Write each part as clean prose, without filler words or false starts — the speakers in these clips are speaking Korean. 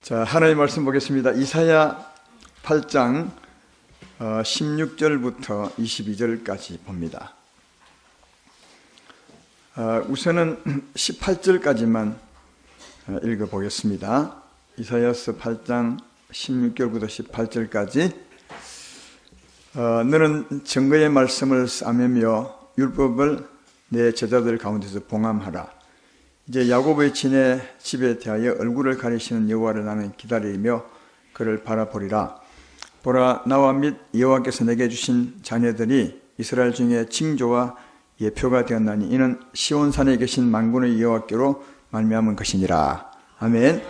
자, 하나님 말씀 보겠습니다. 이사야 8장 16절부터 22절까지 봅니다. 우선은 18절까지만 읽어보겠습니다. 이사야서 8장 16절부터 18절까지. 너는 증거의 말씀을 싸매며 율법을 내 제자들 가운데서 봉함하라. 이제 야곱의 친의 집에 대하여 얼굴을 가리시는 여호와를 나는 기다리며 그를 바라보리라. 보라, 나와 및 여호와께서 내게 주신 자녀들이 이스라엘 중에 징조와 예표가 되었나니 이는 시온산에 계신 만군의 여호와께로 말미암은 것이니라. 아멘.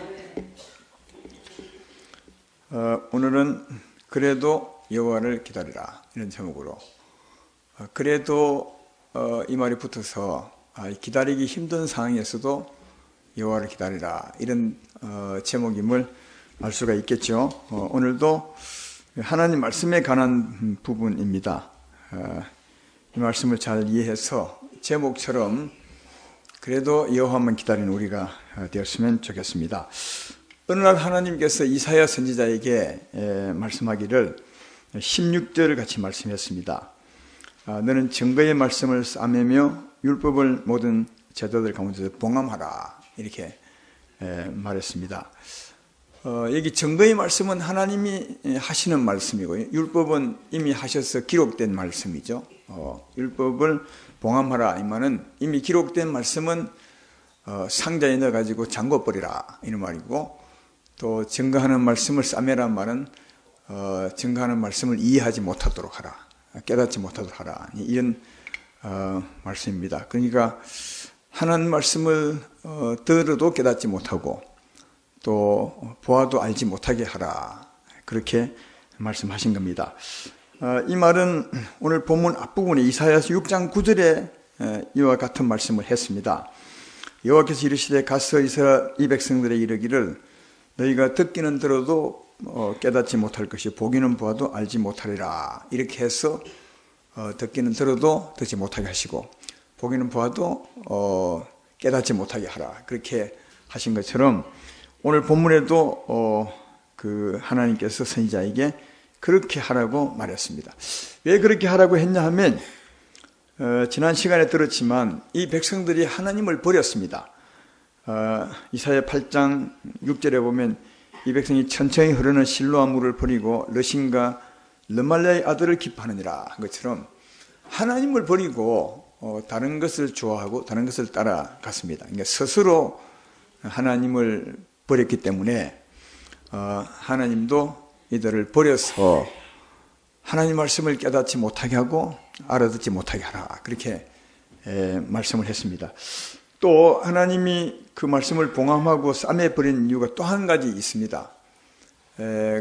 오늘은 그래도 여호와를 기다리라, 이런 제목으로. 그래도 이 말이 붙어서 기다리기 힘든 상황에서도 여호와를 기다리라, 이런 제목임을 알 수가 있겠죠. 오늘도 하나님 말씀에 관한 부분입니다. 이 말씀을 잘 이해해서 제목처럼 그래도 여호와만 기다리는 우리가 되었으면 좋겠습니다. 어느 날 하나님께서 이사야 선지자에게 말씀하기를 16절을 같이 말씀했습니다. 너는 증거의 말씀을 싸매며 율법을 모든 제자들 가운데서 봉함하라, 이렇게 말했습니다. 여기 증거의 말씀은 하나님이 하시는 말씀이고, 율법은 이미 하셔서 기록된 말씀이죠. 율법을 봉함하라, 이 말은 이미 기록된 말씀은 상자에 넣어가지고 잠궈버리라, 이런 말이고, 또 증거하는 말씀을 싸매란 말은 증거하는 말씀을 이해하지 못하도록 하라, 깨닫지 못하도록 하라, 이런 말씀입니다. 그러니까 하나님 말씀을 들어도 깨닫지 못하고 또 보아도 알지 못하게 하라, 그렇게 말씀하신 겁니다. 이 말은 오늘 본문 앞부분에 이사야서 6장 9절에 이와 같은 말씀을 했습니다. 여호와께서 이르시되 가서 이스라엘 이 백성들에게 이르기를 너희가 듣기는 들어도 깨닫지 못할 것이 보기는 보아도 알지 못하리라, 이렇게 해서 듣기는 들어도 듣지 못하게 하시고 보기는 보아도 깨닫지 못하게 하라, 그렇게 하신 것처럼 오늘 본문에도 그 하나님께서 선지자에게 그렇게 하라고 말했습니다. 왜 그렇게 하라고 했냐 하면 지난 시간에 들었지만 이 백성들이 하나님을 버렸습니다. 이사야 8장 6절에 보면 이 백성이 천천히 흐르는 실로암 물을 버리고 르신과 르말랴의 아들을 기뻐하느니라 한 것처럼 하나님을 버리고 다른 것을 좋아하고 다른 것을 따라갔습니다. 그러니까 스스로 하나님을 버렸기 때문에 하나님도 이들을 버려서 하나님 말씀을 깨닫지 못하게 하고 알아듣지 못하게 하라, 그렇게 말씀을 했습니다. 또 하나님이 그 말씀을 봉함하고 싸매버린 이유가 또 한 가지 있습니다.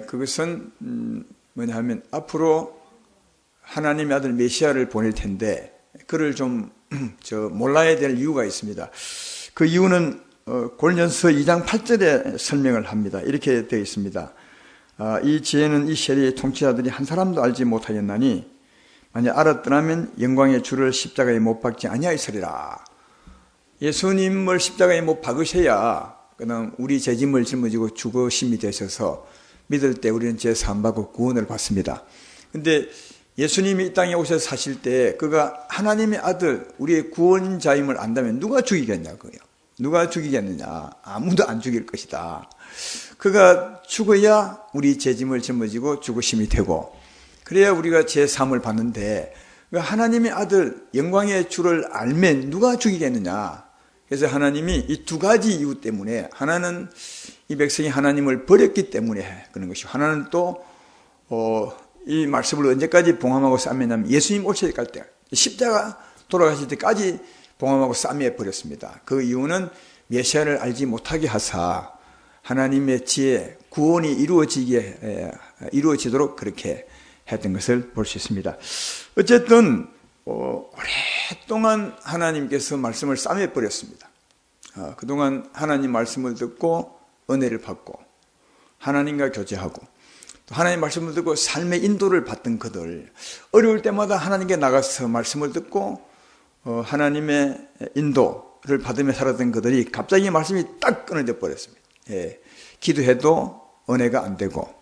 그것은 뭐냐 하면 앞으로 하나님의 아들 메시아를 보낼 텐데 그를 좀 몰라야 될 이유가 있습니다. 그 이유는 고린도전서 2장 8절에 설명을 합니다. 이렇게 되어 있습니다. 이 지혜는 이 세대의 통치자들이 한 사람도 알지 못하였나니 만약 알았더라면 영광의 주를 십자가에 못 박지 아니하였으리라. 예수님을 십자가에 못 박으셔야 그다음 우리 죄짐을 짊어지고 죽으심이 되셔서 믿을 때 우리는 죄 사함받고 구원을 받습니다. 근데 예수님이 이 땅에 오셔서 사실 때 그가 하나님의 아들, 우리의 구원자임을 안다면 누가 죽이겠냐고요. 누가 죽이겠느냐. 아무도 안 죽일 것이다. 그가 죽어야 우리 죄짐을 짊어지고 죽으심이 되고 그래야 우리가 죄 사함을 받는데 하나님의 아들, 영광의 주를 알면 누가 죽이겠느냐. 그래서 하나님이 이 두 가지 이유 때문에, 하나는 이 백성이 하나님을 버렸기 때문에 그런 것이고, 하나는 또 이 말씀을 언제까지 봉함하고 싸매냐면 예수님 오실 때 십자가 돌아가실 때까지 봉함하고 싸매 버렸습니다. 그 이유는 메시아를 알지 못하게 하사 하나님의 지혜, 구원이 이루어지도록 그렇게 했던 것을 볼 수 있습니다. 어쨌든 오랫동안 하나님께서 말씀을 싸매 버렸습니다. 그동안 하나님 말씀을 듣고 은혜를 받고 하나님과 교제하고 또 하나님 말씀을 듣고 삶의 인도를 받던 그들, 어려울 때마다 하나님께 나가서 말씀을 듣고 하나님의 인도를 받으며 살았던 그들이 갑자기 말씀이 딱 끊어져 버렸습니다. 예, 기도해도 은혜가 안 되고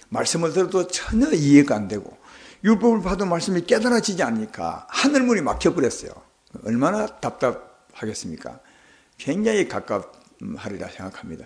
말씀을 들어도 전혀 이해가 안 되고 율법을 봐도 말씀이 깨달아지지 않으니까 하늘문이 막혀버렸어요. 얼마나 답답하겠습니까? 굉장히 갑갑하리라 생각합니다.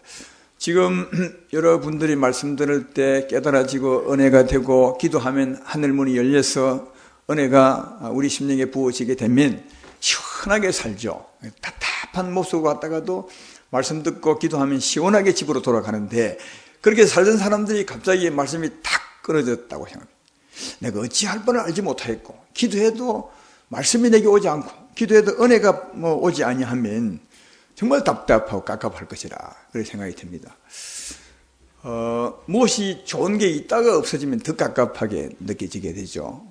지금 여러분들이 말씀 들을 때 깨달아지고 은혜가 되고 기도하면 하늘문이 열려서 은혜가 우리 심령에 부어지게 되면 시원하게 살죠. 답답한 모습으로 갔다가도 말씀 듣고 기도하면 시원하게 집으로 돌아가는데 그렇게 살던 사람들이 갑자기 말씀이 탁 끊어졌다고 생각합니다. 내가 어찌할 바를 알지 못하겠고 기도해도 말씀이 내게 오지 않고 기도해도 은혜가 오지 아니하면 정말 답답하고 깝깝할 것이라 그런 생각이 듭니다. 무엇이 좋은 게 있다가 없어지면 더 깝깝하게 느껴지게 되죠.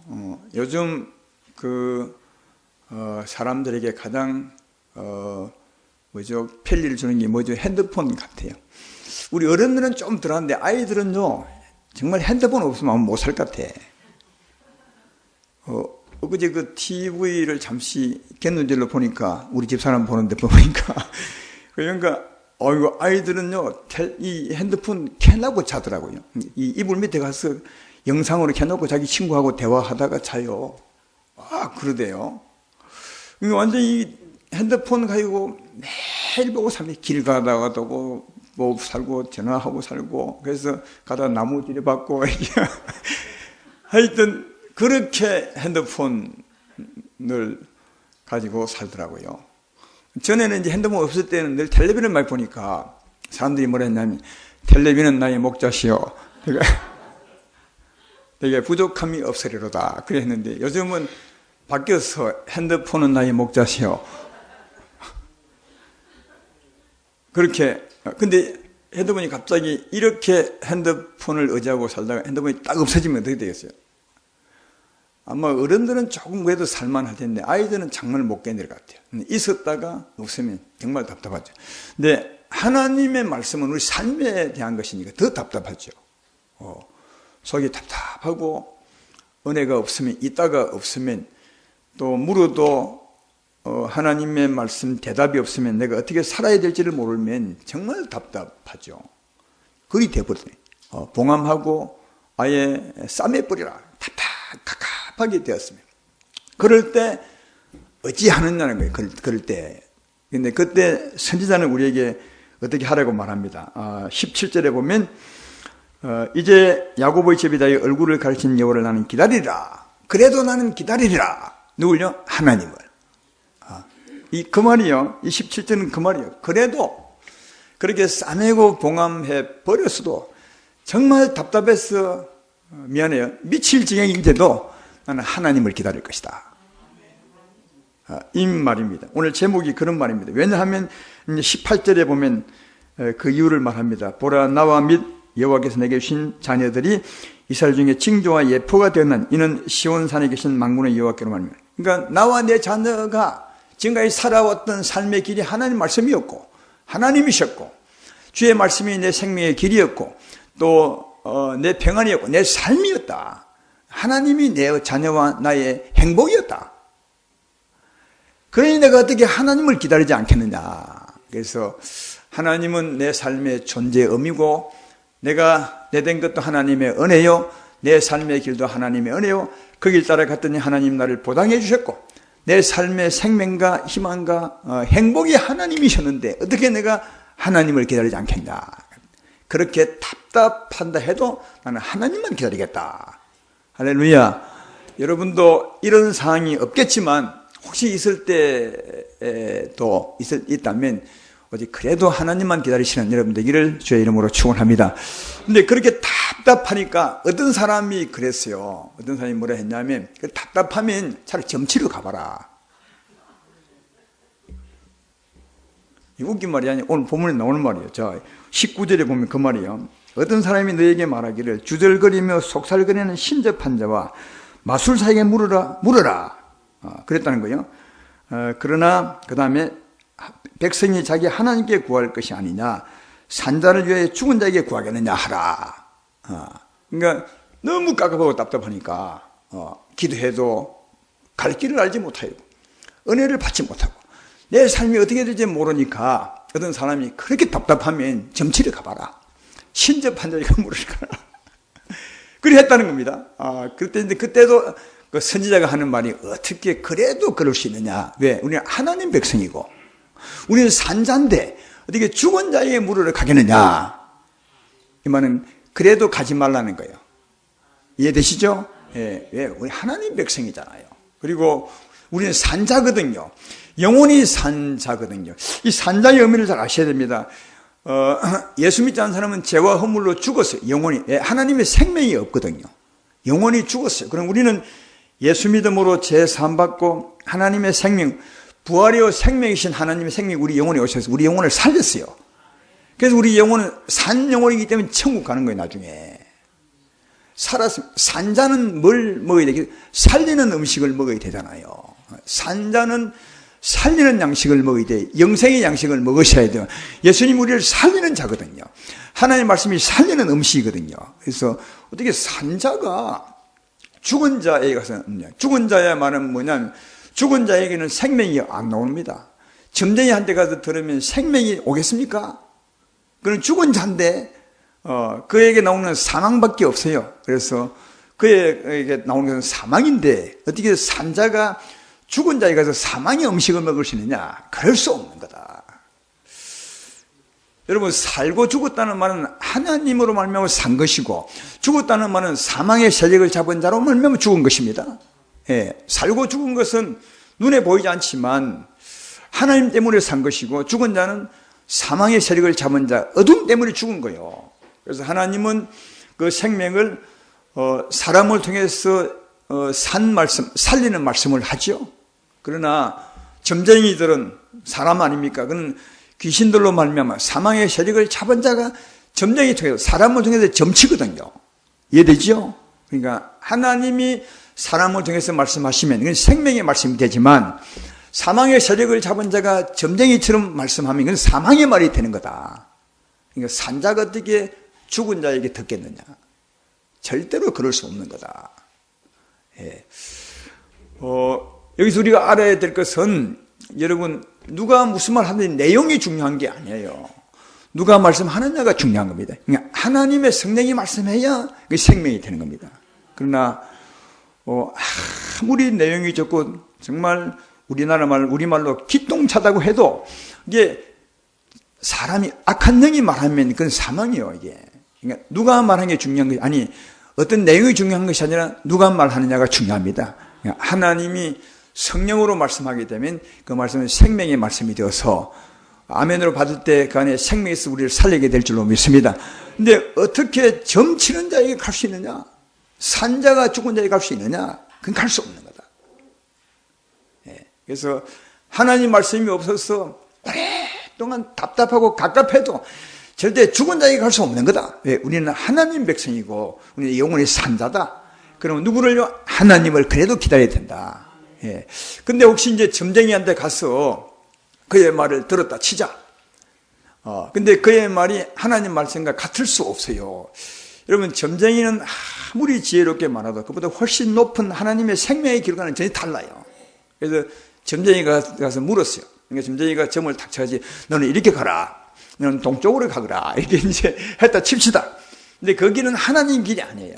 요즘 사람들에게 가장 편리를 주는 게 뭐죠? 핸드폰 같아요. 우리 어른들은 좀 덜한데 아이들은요 정말 핸드폰 없으면 못 살 것 같아. 어제 그 TV를 잠시 곁눈질로 보니까 우리 집사람 보는데 보니까 그러니까 아이들은요 이 핸드폰 켜놓고 자더라고요. 이 이불 밑에 가서 영상으로 켜놓고 자기 친구하고 대화하다가 자요. 그러대요. 완전히 핸드폰 가지고 매일 보고 삽니다. 길 가다가도 뭐 살고 전화하고 살고 그래서 가다 나무 들여받고 하여튼 그렇게 핸드폰을 가지고 살더라고요. 전에는 이제 핸드폰 없을 때는 늘 텔레비전을 많이 보니까 사람들이 뭐라 했냐면 텔레비전은 나의 목자시오. 되게 부족함이 없으리로다. 그랬는데 요즘은 바뀌어서 핸드폰은 나의 목자시오. 그렇게 근데 핸드폰이 갑자기 이렇게 핸드폰을 의지하고 살다가 핸드폰이 딱 없어지면 어떻게 되겠어요? 아마 어른들은 조금 그래도 살만할 텐데 아이들은 정말 못 견딜 것 같아요. 있었다가 없으면 정말 답답하죠. 근데 하나님의 말씀은 우리 삶에 대한 것이니까 더 답답하죠. 속이 답답하고 은혜가 없으면 있다가 없으면 또 물어도 하나님의 말씀 대답이 없으면 내가 어떻게 살아야 될지를 모르면 정말 답답하죠. 그리 되어버리네. 봉함하고 아예 싸매버리라. 갑갑하게 되었습니다. 그럴 때 어찌하느냐는 거예요. 그럴 때. 근데 그때 선지자는 우리에게 어떻게 하라고 말합니다. 17절에 보면 이제 야고보의 제비다의 얼굴을 가르친 여호와를 나는 기다리라. 그래도 나는 기다리리라. 누굴요? 하나님을. 그 말이요. 이 17절은 그 말이요. 그래도 그렇게 싸매고 봉함해 버렸어도 정말 답답해서 미안해요. 미칠 지경이 돼도 나는 하나님을 기다릴 것이다. 이 말입니다. 오늘 제목이 그런 말입니다. 왜냐하면 18절에 보면 그 이유를 말합니다. 보라 나와 및 여호와께서 내게 주신 자녀들이 이스라엘 중에 징조와 예표가 되었는 이는 시온산에 계신 만군의 여호와께로 말입니다. 그러니까 나와 내 자녀가 지금까지 살아왔던 삶의 길이 하나님 말씀이었고 하나님이셨고 주의 말씀이 내 생명의 길이었고 또 내 평안이었고 내 삶이었다. 하나님이 내 자녀와 나의 행복이었다. 그러니 내가 어떻게 하나님을 기다리지 않겠느냐. 그래서 하나님은 내 삶의 존재의 의미고 내가 내된 것도 하나님의 은혜요 내 삶의 길도 하나님의 은혜요 그 길 따라 갔더니 하나님 나를 보당해 주셨고 내 삶의 생명과 희망과 행복이 하나님이셨는데 어떻게 내가 하나님을 기다리지 않겠나. 그렇게 답답한다 해도 나는 하나님만 기다리겠다. 할렐루야. 여러분도 이런 상황이 없겠지만 혹시 있을 때도 있다면 어디 그래도 하나님만 기다리시는 여러분 되기를 주의 이름으로 축원합니다. 근데 그렇게 답답하니까 어떤 사람이 그랬어요. 어떤 사람이 뭐라 했냐면 답답하면 차라리 점치러 가봐라. 이 웃긴 말이 아니에요. 오늘 본문에 나오는 말이에요. 자, 19절에 보면 그 말이에요. 어떤 사람이 너에게 말하기를 주절거리며 속살거리는 신접한 자와 마술사에게 물어라. 그랬다는 거예요. 그러나 그 다음에 백성이 자기 하나님께 구할 것이 아니냐 산자를 위해 죽은 자에게 구하겠느냐 하라. 그러니까 너무 깝깝하고 답답하니까 기도해도 갈 길을 알지 못하고 은혜를 받지 못하고 내 삶이 어떻게 될지 모르니까 어떤 사람이 그렇게 답답하면 점치러 가봐라. 신접한 자에게 물을 가라. 그리 했다는 겁니다. 그때도 그 선지자가 하는 말이 어떻게 그래도 그럴 수 있느냐. 왜? 우리는 하나님 백성이고, 우리는 산자인데 어떻게 죽은 자에게 물으러 가겠느냐. 이 말은 그래도 가지 말라는 거예요. 이해되시죠? 예, 왜? 우리 하나님 백성이잖아요. 그리고 우리는 산자거든요. 영원히 산자거든요. 이 산자의 의미를 잘 아셔야 됩니다. 예수 믿지 않는 사람은 죄와 허물로 죽었어요. 영원히. 하나님의 생명이 없거든요. 영원히 죽었어요. 그럼 우리는 예수 믿음으로 죄 사함받고 하나님의 생명, 부활이요 생명이신 하나님의 생명이 우리 영혼에 오셔서 우리 영혼을 살렸어요. 그래서 우리 영혼은 산 영혼이기 때문에 천국 가는 거예요. 나중에 산자는 뭘 먹어야 되겠어요? 살리는 음식을 먹어야 되잖아요. 산자는 살리는 양식을 먹어야 돼. 영생의 양식을 먹으셔야 돼요. 예수님 우리를 살리는 자거든요. 하나님의 말씀이 살리는 음식이거든요. 그래서 어떻게 산자가 죽은 자에게 가서, 죽은 자의 말은 뭐냐면 죽은 자에게는 생명이 안 나옵니다. 점쟁이한테 가서 들으면 생명이 오겠습니까? 그는 죽은 자인데 그에게 나오는 사망밖에 없어요. 그래서 그에게 나오는 것은 사망인데 어떻게 산자가 죽은 자에 가서 사망의 음식을 먹을 수 있느냐? 그럴 수 없는 거다. 여러분, 살고 죽었다는 말은 하나님으로 말미암아 산 것이고, 죽었다는 말은 사망의 세력을 잡은 자로 말미암아 죽은 것입니다. 예, 살고 죽은 것은 눈에 보이지 않지만 하나님 때문에 산 것이고, 죽은 자는 사망의 세력을 잡은 자, 어둠 때문에 죽은 거예요. 그래서 하나님은 그 생명을 사람을 통해서 산 말씀, 살리는 말씀을 하죠. 그러나 점쟁이들은 사람 아닙니까? 그는 귀신들로 말미암아 사망의 세력을 잡은 자가 점쟁이 통해서 사람을 통해서 점치거든요. 이해되죠? 그러니까 하나님이 사람을 통해서 말씀하시면 그건 생명의 말씀이 되지만 사망의 세력을 잡은 자가 점쟁이처럼 말씀하면 그건 사망의 말이 되는 거다. 그러니까 산자가 어떻게 죽은 자에게 듣겠느냐? 절대로 그럴 수 없는 거다. 예. 여기서 우리가 알아야 될 것은 여러분 누가 무슨 말 하는지 내용이 중요한 게 아니에요. 누가 말씀하느냐가 중요한 겁니다. 그러니까 하나님의 성령이 말씀해야 그 생명이 되는 겁니다. 그러나 아무리 내용이 좋고 정말 우리말로 기똥차다고 해도 이게 사람이 악한 영이 말하면 그건 사망이에요. 이게 그러니까 누가 말하는 게 중요한 것이 아니 어떤 내용이 중요한 것이 아니라 누가 말하느냐가 중요합니다. 그러니까 하나님이 성령으로 말씀하게 되면 그 말씀은 생명의 말씀이 되어서 아멘으로 받을 때 그 안에 생명이 있어 우리를 살리게 될 줄로 믿습니다. 근데 어떻게 점치는 자에게 갈 수 있느냐? 산자가 죽은 자에게 갈 수 있느냐? 그건 갈 수 없는 거다. 예. 그래서 하나님 말씀이 없어서 오랫동안 답답하고 갑갑해도 절대 죽은 자에게 갈 수 없는 거다. 왜? 우리는 하나님 백성이고 우리는 영원히 산자다. 그러면 누구를요? 하나님을 그래도 기다려야 된다. 예. 근데 혹시 이제 점쟁이한테 가서 그의 말을 들었다 치자. 근데 그의 말이 하나님 말씀과 같을 수 없어요. 여러분, 점쟁이는 아무리 지혜롭게 말해도 그보다 훨씬 높은 하나님의 생명의 기록과는 전혀 달라요. 그래서 점쟁이가 가서 물었어요. 그러니까 점쟁이가 점을 탁 쳐야지, 너는 이렇게 가라. 너는 동쪽으로 가거라. 이렇게 이제 했다 칩시다. 근데 거기는 하나님 길이 아니에요.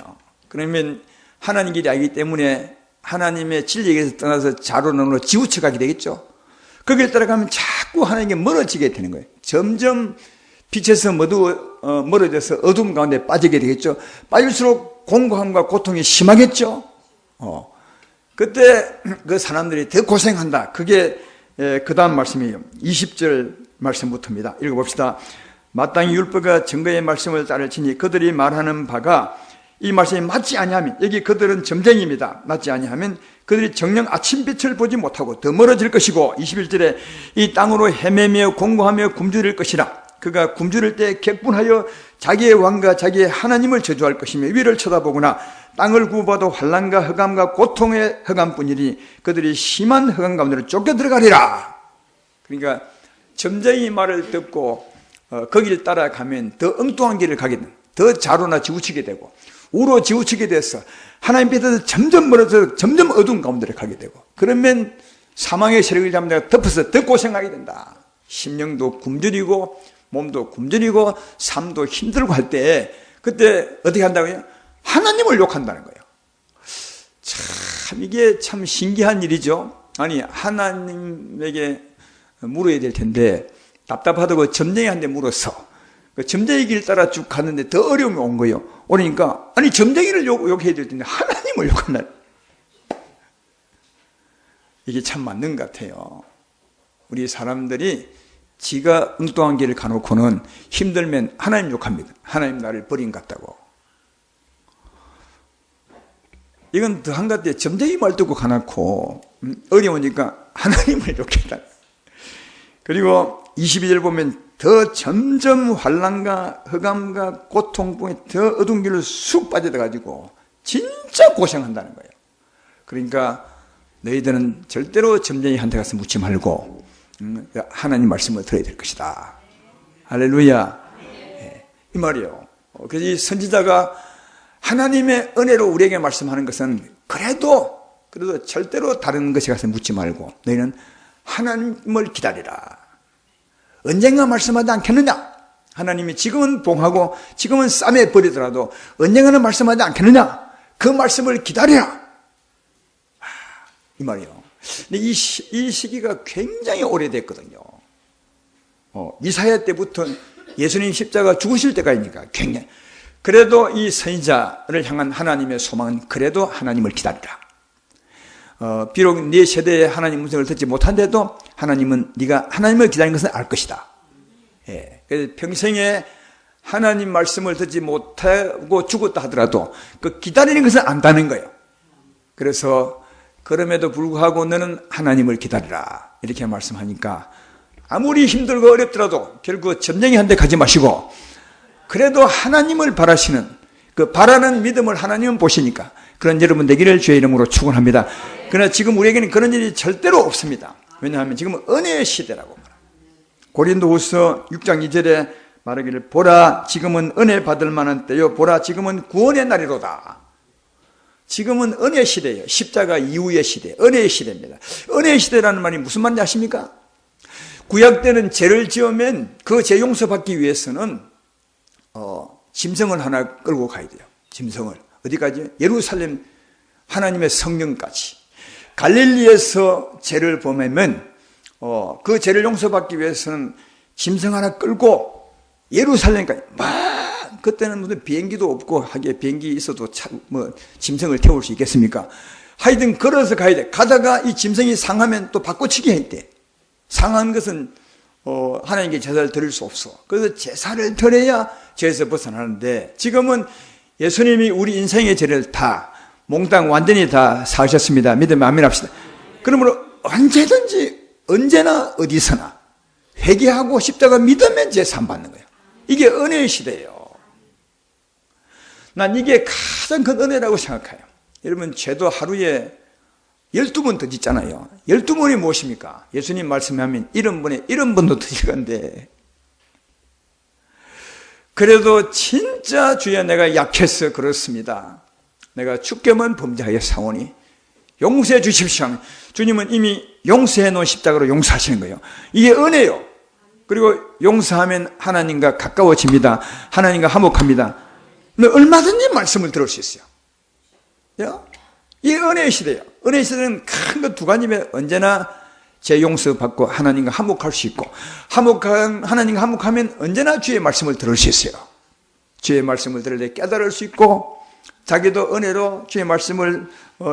그러면 하나님 길이 아니기 때문에 하나님의 진리에서 떠나서 좌로는으로 지우쳐 가게 되겠죠. 거기를 따라가면 자꾸 하나님께 멀어지게 되는 거예요. 점점 빛에서 멀어져서 어둠 가운데 빠지게 되겠죠. 빠질수록 공고함과 고통이 심하겠죠. 그때 그 사람들이 더 고생한다. 그게 그 다음 말씀이에요. 20절 말씀부터입니다. 읽어봅시다. 마땅히 율법과 증거의 말씀을 따를지니 그들이 말하는 바가 이 말씀이 맞지 아니하면, 여기 그들은 점쟁이입니다. 맞지 아니하면 그들이 정녕 아침빛을 보지 못하고 더 멀어질 것이고, 21절에 이 땅으로 헤매며 공고하며 굶주릴 것이라. 그가 굶주릴 때 격분하여 자기의 왕과 자기의 하나님을 저주할 것이며 위를 쳐다보거나 땅을 구워봐도 환난과 흑암과 고통의 흑암뿐이니 그들이 심한 흑암 가운데로 쫓겨 들어가리라. 그러니까 점쟁이 말을 듣고 거기를 따라가면 더 엉뚱한 길을 가게 됩니다. 더 좌로나 지우치게 되고 우로 지우치게 돼서 하나님 빛에서 점점 멀어져 점점 어두운 가운데로 가게 되고, 그러면 사망의 세력을 잡는 데가 덮어서 더 고생하게 된다. 심령도 굶주리고 몸도 굶주리고 삶도 힘들고 할 때 그때 어떻게 한다고요? 하나님을 욕한다는 거예요. 참 이게 참 신기한 일이죠. 아니 하나님에게 물어야 될 텐데 답답하다고 점쟁이한테 물어서 그 점쟁이 길 따라 쭉 갔는데 더 어려움이 온 거예요. 오니까 아니 점쟁이를 욕해야 될 텐데 하나님을 욕한다. 이게 참 맞는 것 같아요. 우리 사람들이 지가 엉뚱한 길을 가놓고는 힘들면 하나님 욕합니다. 하나님 나를 버린 것 같다고. 이건 더 한 가지 점쟁이 말 듣고 가놓고 어려우니까 하나님을 욕했다. 그리고 22절 보면 더 점점 환난과 흑암과 고통뿐에 더 어두운 길로 쑥 빠져들어가지고 진짜 고생한다는 거예요. 그러니까 너희들은 절대로 점쟁이한테 가서 묻지 말고 하나님 말씀을 들어야 될 것이다. 할렐루야. 네, 이 말이에요. 그래서 이 선지자가 하나님의 은혜로 우리에게 말씀하는 것은 그래도 절대로 다른 것에 가서 묻지 말고 너희는 하나님을 기다리라. 언젠가 말씀하지 않겠느냐? 하나님이 지금은 봉하고 지금은 쌈에 버리더라도 언젠가는 말씀하지 않겠느냐? 그 말씀을 기다리라. 이 말이에요. 근데 이 시기가 굉장히 오래됐거든요. 이사야 때부터 예수님 십자가 죽으실 때까지니까 굉장히. 그래도 이 선지자를 향한 하나님의 소망은 그래도 하나님을 기다리라. 비록 네 세대에 하나님 음성을 듣지 못한데도 하나님은 네가 하나님을 기다리는 것은 알 것이다. 예. 그래서 평생에 하나님 말씀을 듣지 못하고 죽었다 하더라도 그 기다리는 것은 안다는 거예요. 그래서 그럼에도 불구하고 너는 하나님을 기다리라 이렇게 말씀하니까 아무리 힘들고 어렵더라도 결국 점쟁이한테 가지 마시고 그래도 하나님을 바라시는 그 바라는 믿음을 하나님은 보시니까 그런 여러분 되기를 주의 이름으로 축원합니다. 그러나 지금 우리에게는 그런 일이 절대로 없습니다. 왜냐하면 지금은 은혜의 시대라고 말합니다. 고린도후서 6장 2절에 말하기를 보라 지금은 은혜 받을 만한 때요 보라 지금은 구원의 날이로다. 지금은 은혜 시대예요. 십자가 이후의 시대, 은혜의 시대입니다. 은혜의 시대라는 말이 무슨 말인지 아십니까? 구약 때는 죄를 지으면 그 죄 용서받기 위해서는 짐승을 하나 끌고 가야 돼요. 짐승을 어디까지? 예루살렘 하나님의 성령까지. 갈릴리에서 죄를 범하면 그 죄를 용서받기 위해서는 짐승 하나 끌고 예루살렘까지 막 그때는 무슨 비행기도 없고 하기에 비행기 있어도 짐승을 태울 수 있겠습니까? 하여튼 걸어서 가야 돼. 가다가 이 짐승이 상하면 또 바꿔치기 해야 돼. 상한 것은 하나님께 제사를 드릴 수 없어. 그래서 제사를 드려야 죄에서 벗어나는데 지금은 예수님이 우리 인생의 죄를 다 몽땅 완전히 다 사하셨습니다. 믿으면 아멘 합시다. 그러므로 언제든지 언제나 어디서나 회개하고 십자가 믿으면 죄 사함 받는 거예요. 이게 은혜의 시대예요. 난 이게 가장 큰 은혜라고 생각해요. 여러분 죄도 하루에 12번 더 짓잖아요. 12번이 무엇입니까? 예수님 말씀하면 70번에 70번도 더 짓건데 그래도 진짜 주여 내가 약해서 그렇습니다. 내가 주께만 범죄하여 사오니 용서해 주십시오 하면 주님은 이미 용서해 놓은 십자가로 용서하시는 거예요. 이게 은혜요. 그리고 용서하면 하나님과 가까워집니다. 하나님과 화목합니다. 얼마든지 말씀을 들을 수 있어요. 이 은혜의 시대예요. 은혜의 시대는 큰 것 두 가지면 언제나 제 용서받고 하나님과 화목할 수 있고 하나님과 화목하면 언제나 주의 말씀을 들을 수 있어요. 주의 말씀을 들을 때 깨달을 수 있고 자기도 은혜로 주의 말씀을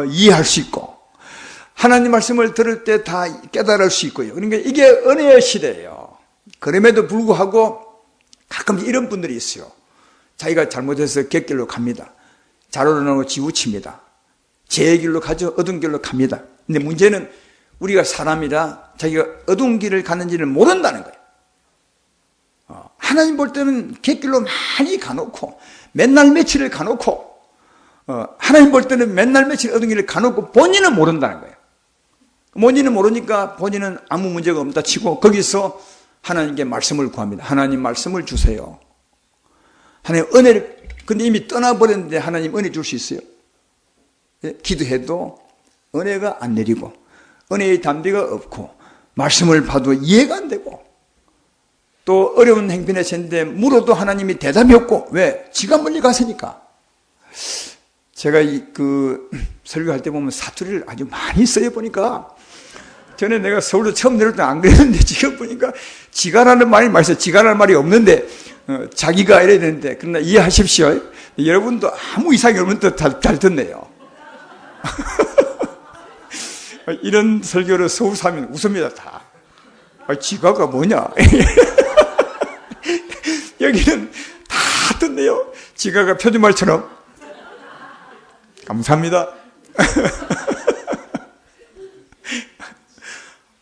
이해할 수 있고 하나님 말씀을 들을 때 다 깨달을 수 있고요. 그러니까 이게 은혜의 시대예요. 그럼에도 불구하고 가끔 이런 분들이 있어요. 자기가 잘못해서 갯길로 갑니다. 자로나고 지우칩니다. 제 길로 가죠. 어두운 길로 갑니다. 근데 문제는 우리가 사람이라 자기가 어두운 길을 가는지를 모른다는 거예요. 하나님 볼 때는 갯길로 많이 가놓고 맨날 며칠을 가놓고 하나님 볼 때는 맨날 며칠 어두운 길을 가놓고 본인은 모른다는 거예요. 본인은 모르니까 본인은 아무 문제가 없다 치고 거기서 하나님께 말씀을 구합니다. 하나님 말씀을 주세요. 하나님 은혜를 근데 이미 떠나버렸는데 하나님 은혜 줄 수 있어요? 기도해도 은혜가 안 내리고 은혜의 담비가 없고 말씀을 봐도 이해가 안 되고 또 어려운 행편에 섰는데 물어도 하나님이 대답이 없고, 왜? 지가 멀리 갔으니까. 제가 설교할 때 보면 사투리를 아주 많이 써요 보니까, 전에 내가 서울로 처음 내려올 때 안 그랬는데 지금 보니까 지가라는 말이 많이 지가라는 말이 없는데 자기가 이래야 되는데, 그러나 이해하십시오. 여러분도 아무 이상이 없는 듯 잘 듣네요. 이런 설교를 서울 사면 웃습니다 다. 지가가 뭐냐. 여기는 다 듣네요. 지가가 표준말처럼. 감사합니다.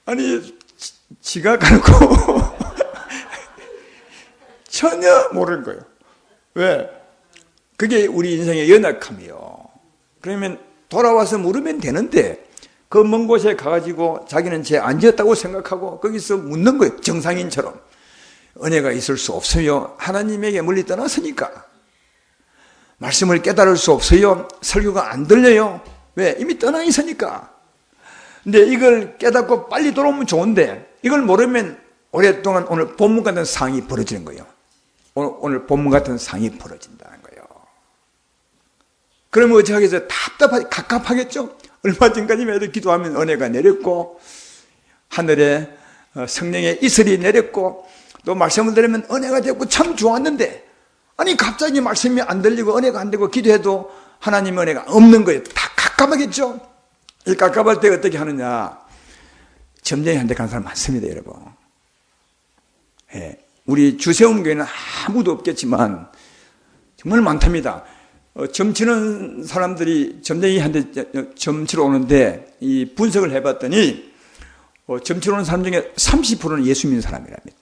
아니, 지가 가놓고 전혀 모르는 거예요. 왜? 그게 우리 인생의 연약함이에요. 그러면 돌아와서 물으면 되는데, 그 먼 곳에 가가지고 자기는 죄 안 지었다고 생각하고 거기서 묻는 거예요. 정상인처럼. 은혜가 있을 수 없어요. 하나님에게 멀리 떠났으니까. 말씀을 깨달을 수 없어요. 설교가 안 들려요. 왜? 이미 떠나 있으니까. 근데 이걸 깨닫고 빨리 돌아오면 좋은데, 이걸 모르면 오랫동안 오늘 본문 같은 상황이 벌어지는 거예요. 오늘 본문 같은 상황이 벌어진다는 거예요. 그러면 어찌 하겠어요? 답답하게, 갑갑하겠죠? 얼마 전까지만 해도 기도하면 은혜가 내렸고, 하늘에 성령의 이슬이 내렸고, 또 말씀을 들으면 은혜가 되고 참 좋았는데, 아니 갑자기 말씀이 안 들리고 은혜가 안 되고 기도해도 하나님의 은혜가 없는 거예요. 다 갑갑하겠죠? 이 갑갑할 때 어떻게 하느냐? 점쟁이한테 간 사람 많습니다, 여러분. 예, 우리 주세움교회는 아무도 없겠지만 정말 많답니다. 점치는 사람들이 점쟁이한테 점치러 오는데 이 분석을 해봤더니 점치러 오는 사람 중에 30%는 예수 믿는 사람이랍니다.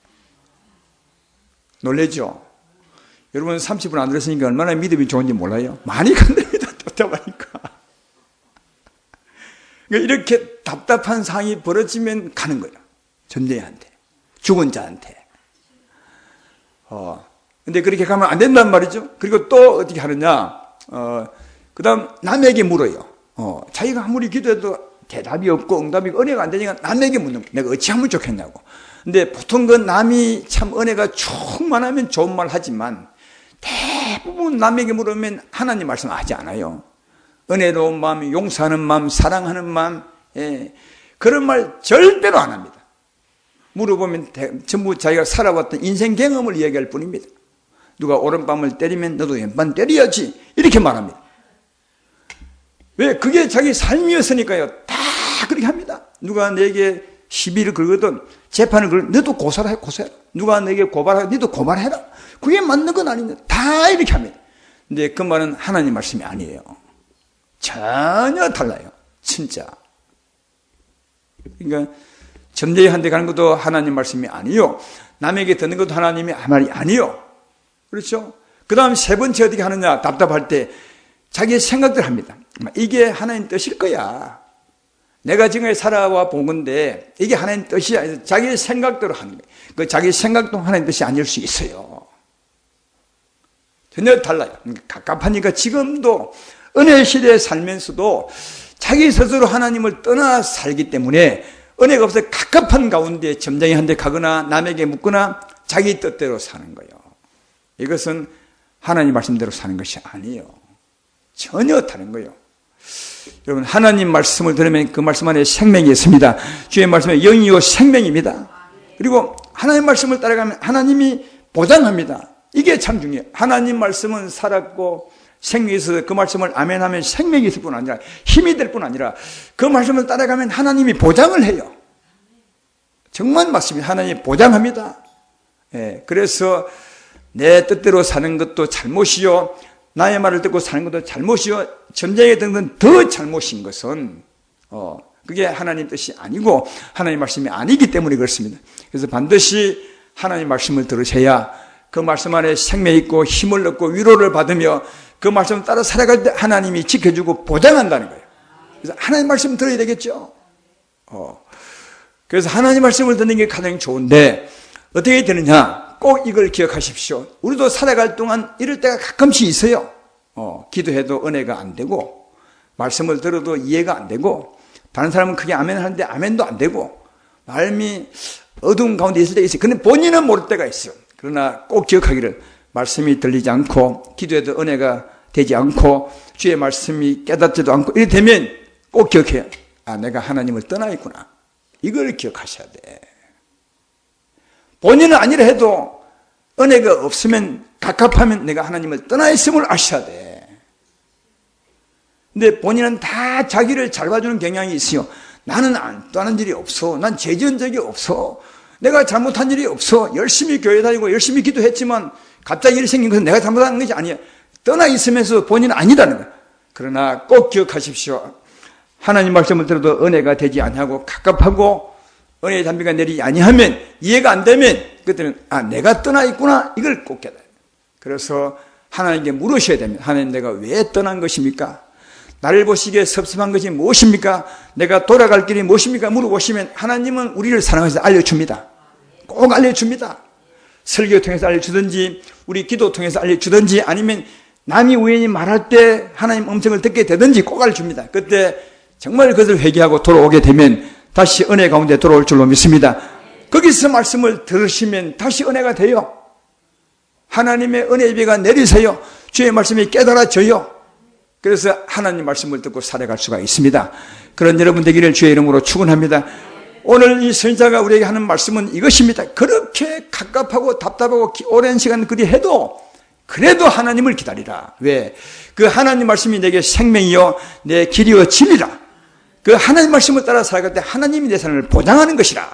놀라죠? 여러분 30% 안 들었으니까 얼마나 믿음이 좋은지 몰라요? 많이 간답니다. 답답하니까. 그러니까 이렇게 답답한 상황이 벌어지면 가는 거예요. 점쟁이한테, 죽은 자한테. 근데 그렇게 가면 안 된단 말이죠. 그리고 또 어떻게 하느냐? 그 다음 남에게 물어요. 자기가 아무리 기도해도 대답이 없고 응답이 은혜가 안 되니까 남에게 묻는 거예요. 내가 어찌 하면 좋겠냐고. 근데 보통 그 남이 참 은혜가 충만하면 좋은 말 하지만 대부분 남에게 물으면 하나님 말씀 하지 않아요. 은혜로운 마음, 용서하는 마음, 사랑하는 마음, 예, 그런 말 절대로 안 합니다. 물어보면 전부 자기가 살아왔던 인생 경험을 이야기할 뿐입니다. 누가 오른밤을 때리면 너도 왼밤 때려야지 이렇게 말합니다. 왜? 그게 자기 삶이었으니까요. 다 그렇게 합니다. 누가 내게 시비를 걸거든 재판을 걸거든 너도 고소해라. 누가 내게 고발하거든 너도 고발해라. 그게 맞는 건 아닌데 다 이렇게 합니다. 근데 그 말은 하나님 말씀이 아니에요. 전혀 달라요. 진짜. 그러니까 점쟁이한테 가는 것도 하나님 말씀이 아니요. 남에게 듣는 것도 하나님의 말이 아니요. 그렇죠? 그 다음 세 번째 어떻게 하느냐? 답답할 때 자기의 생각들 합니다. 이게 하나님 뜻일 거야. 내가 지금까지 살아와 본 건데 이게 하나님 뜻이야. 자기의 생각대로 하는 거예요. 그 자기 생각도 하나님 뜻이 아닐 수 있어요. 전혀 달라요. 갑갑하니까 지금도 은혜 시대에 살면서도 자기 스스로 하나님을 떠나 살기 때문에 은혜가 없어 갑갑한 가운데 점쟁이한테 가거나 남에게 묻거나 자기 뜻대로 사는 거예요. 이것은 하나님 말씀대로 사는 것이 아니에요. 전혀 다른 거예요. 여러분 하나님 말씀을 들으면 그 말씀 안에 생명이 있습니다. 주의 말씀은 영이요 생명입니다. 그리고 하나님 말씀을 따라가면 하나님이 보장합니다. 이게 참 중요해요. 하나님 말씀은 살았고 생명이 있어서 그 말씀을 아멘하면 생명이 있을 뿐 아니라 힘이 될 뿐 아니라 그 말씀을 따라가면 하나님이 보장을 해요. 정말 맞습니다. 하나님이 보장합니다. 예, 그래서 내 뜻대로 사는 것도 잘못이요 나의 말을 듣고 사는 것도 잘못이요 점쟁이에 듣는 더 잘못인 것은 그게 하나님 뜻이 아니고 하나님 말씀이 아니기 때문에 그렇습니다. 그래서 반드시 하나님 말씀을 들으셔야 그 말씀 안에 생명이 있고 힘을 얻고 위로를 받으며 그 말씀을 따라 살아갈 때 하나님이 지켜주고 보장한다는 거예요. 그래서 하나님 말씀을 들어야 되겠죠. 그래서 하나님 말씀을 듣는 게 가장 좋은데 어떻게 되느냐? 꼭 이걸 기억하십시오. 우리도 살아갈 동안 이럴 때가 가끔씩 있어요. 기도해도 은혜가 안 되고 말씀을 들어도 이해가 안 되고 다른 사람은 크게 아멘 하는데 아멘도 안 되고 마음이 어두운 가운데 있을 때가 있어요. 근데 본인은 모를 때가 있어요. 그러나 꼭 기억하기를, 말씀이 들리지 않고 기도해도 은혜가 되지 않고 주의 말씀이 깨닫지도 않고 이렇게 되면 꼭 기억해요. 아, 내가 하나님을 떠나 있구나. 이걸 기억하셔야 돼. 본인은 아니라 해도 은혜가 없으면, 갑갑하면 내가 하나님을 떠나 있음을 아셔야 돼. 근데 본인은 다 자기를 잘 봐주는 경향이 있어요. 나는 안 떠난 일이 없어. 난 죄 지은 적이 없어. 내가 잘못한 일이 없어. 열심히 교회 다니고 열심히 기도했지만 갑자기 일이 생긴 것은 내가 잘못한 것이 아니야. 떠나 있으면서 본인은 아니라는 거야. 그러나 꼭 기억하십시오. 하나님 말씀을 들어도 은혜가 되지 아니하고 갑갑하고 은혜의 담비가 내리지 아니하면, 이해가 안 되면 그때는 아, 내가 떠나 있구나. 이걸 꼭 깨달아요. 그래서 하나님께 물으셔야 됩니다. 하나님, 내가 왜 떠난 것입니까? 나를 보시기에 섭섭한 것이 무엇입니까? 내가 돌아갈 길이 무엇입니까? 물어보시면 하나님은 우리를 사랑해서 알려줍니다. 꼭 알려줍니다. 설교 통해서 알려주든지 우리 기도 통해서 알려주든지 아니면 남이 우연히 말할 때 하나님 음성을 듣게 되든지 꼭 알려줍니다. 그때 정말 그것을 회개하고 돌아오게 되면 다시 은혜 가운데 돌아올 줄로 믿습니다. 거기서 말씀을 들으시면 다시 은혜가 돼요. 하나님의 은혜의 비가 내리세요. 주의 말씀이 깨달아져요. 그래서 하나님 말씀을 듣고 살아갈 수가 있습니다. 그런 여러분 되기를 주의 이름으로 축원합니다. 오늘 이 선지자가 우리에게 하는 말씀은 이것입니다. 그렇게 갑갑하고 답답하고 오랜 시간 그리 해도 그래도 하나님을 기다리라. 왜? 그 하나님 말씀이 내게 생명이요 내 길이요 진리라. 그 하나님 말씀을 따라 살아갈 때 하나님이 내 삶을 보장하는 것이라.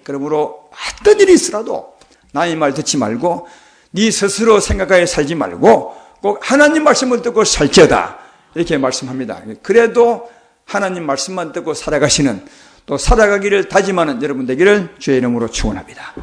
그러므로 어떤 일이 있으라도 남의 말 듣지 말고 네 스스로 생각하여 살지 말고 꼭 하나님 말씀을 듣고 살지어다. 이렇게 말씀합니다. 그래도 하나님 말씀만 듣고 살아가시는, 또 살아가기를 다짐하는 여러분 되기를 주의 이름으로 축원합니다.